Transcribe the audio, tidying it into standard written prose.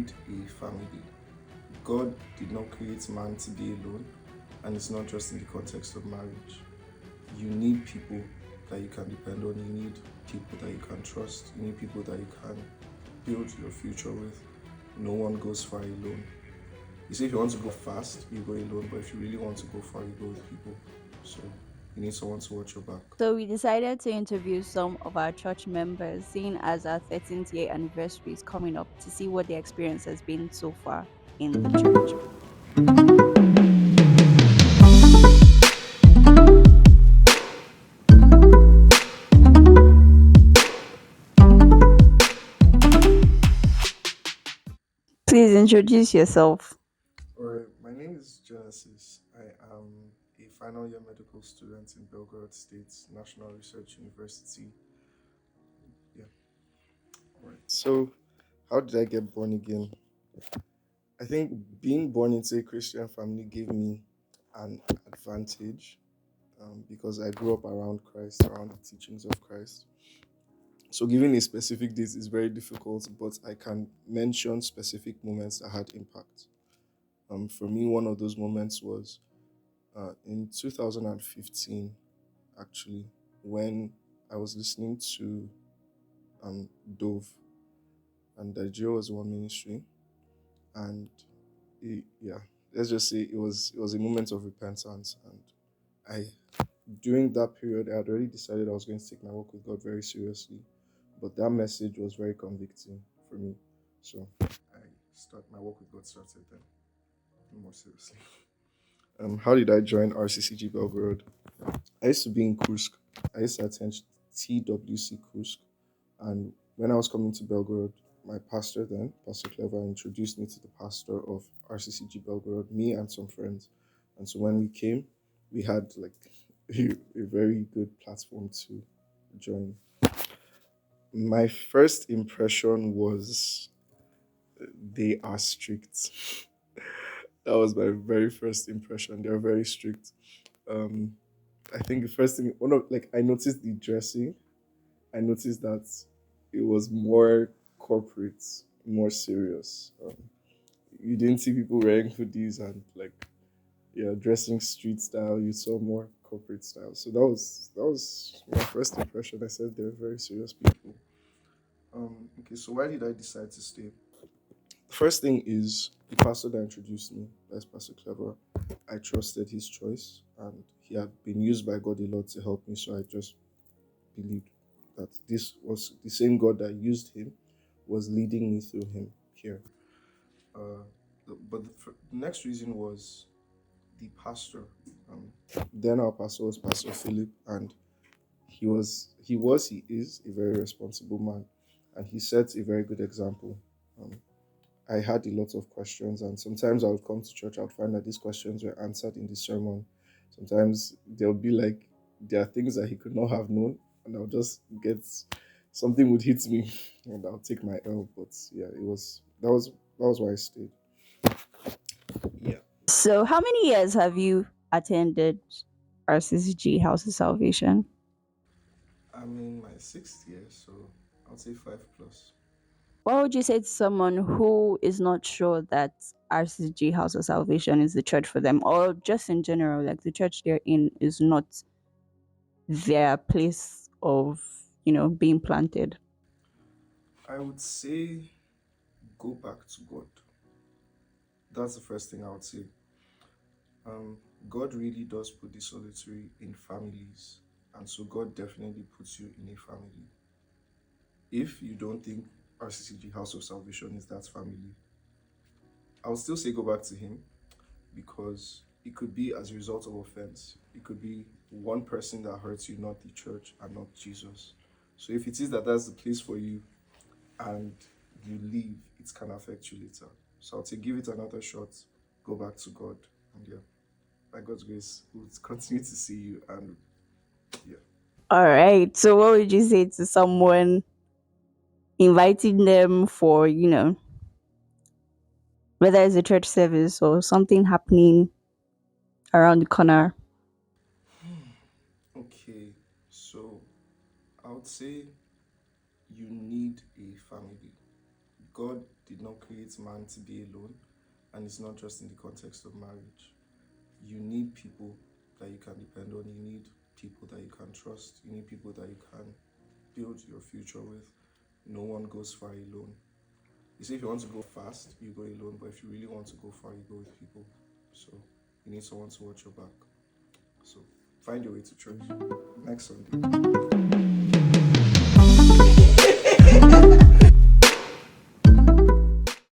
need a family. God did not create man to be alone, and it's not just in the context of marriage. You need people that you can depend on. You need people that you can trust. You need people that you can build your future with. No one goes far alone. You see, if you want to go fast, you go alone, but if you really want to go far, you go with people. So you need someone to watch your back. So we decided to interview some of our church members, seeing as our 13th year anniversary is coming up, to see what their experience has been so far in the church. Please introduce yourself. Alright, my name is Genesis. I am a final year medical student in Belgrade State National Research University. Yeah. Alright. So, how did I get born again? I think being born into a Christian family gave me an advantage because I grew up around Christ, around the teachings of Christ. So, giving a specific date is very difficult, but I can mention specific moments that had impact. For me, one of those moments was in 2015, actually, when I was listening to Dove, and Nigeria was one ministry, and yeah, let's just say it was a moment of repentance, and I during that period I had already decided I was going to take my walk with God very seriously, but that message was very convicting for me, so my walk with God started then more seriously. How did I join RCCG Belgrade? I used to be in Kursk. I used to attend TWC Kursk. And when I was coming to Belgrade, my pastor then, Pastor Clever, introduced me to the pastor of RCCG Belgrade, me and some friends. And so when we came, we had like a very good platform to join. My first impression was they are strict. That was my very first impression. They're very strict. Um, I think the first thing, I noticed the dressing. I noticed that it was more corporate, more serious. You didn't see people wearing hoodies and dressing street style. You saw more corporate style. So that was my first impression. I said they're very serious people. Okay, so why did I decide to stay? The first thing is the pastor that introduced me. That's Pastor Clever. I trusted his choice, and he had been used by God a lot to help me. So I just believed that this was the same God that used him was leading me through him here. Uh, the next reason was the pastor. Um, then our pastor was Pastor Philip, and he is a very responsible man, and he sets a very good example. Um, I had a lot of questions, and sometimes I would come to church. I would find that these questions were answered in the sermon. Sometimes there'll be like there are things that he could not have known, and I'll just get something would hit me, and I'll take my L. But yeah, that was why I stayed. Yeah, So, how many years have you attended RCCG House of Salvation? I'm in my sixth year, so I'll say 5 plus. What would you say to someone who is not sure that RCCG House of Salvation is the church for them, or just in general, like the church they're in is not their place of, being planted? I would say go back to God. That's the first thing I would say. Um, God really does put the solitary in families, and so God definitely puts you in a family. If you don't think RCCG House of Salvation is that family, I would still say go back to Him because it could be as a result of offense. It could be one person that hurts you, not the church and not Jesus. So if it is that that's the place for you and you leave, it can affect you later. So I'll say give it another shot, go back to God, and yeah, by God's grace, we'll continue to see you and yeah. All right. So, what would you say to someone inviting them for, whether it's a church service or something happening around the corner? Okay, so I would say you need a family. God did not create man to be alone, and it's not just in the context of marriage. You need people that you can depend on. You need people that you can trust. You need people that you can build your future with. No one goes far alone. You see, if you want to go fast, you go alone, but if you really want to go far, you go with people. So you need someone to watch your back. So find your way to church next Sunday.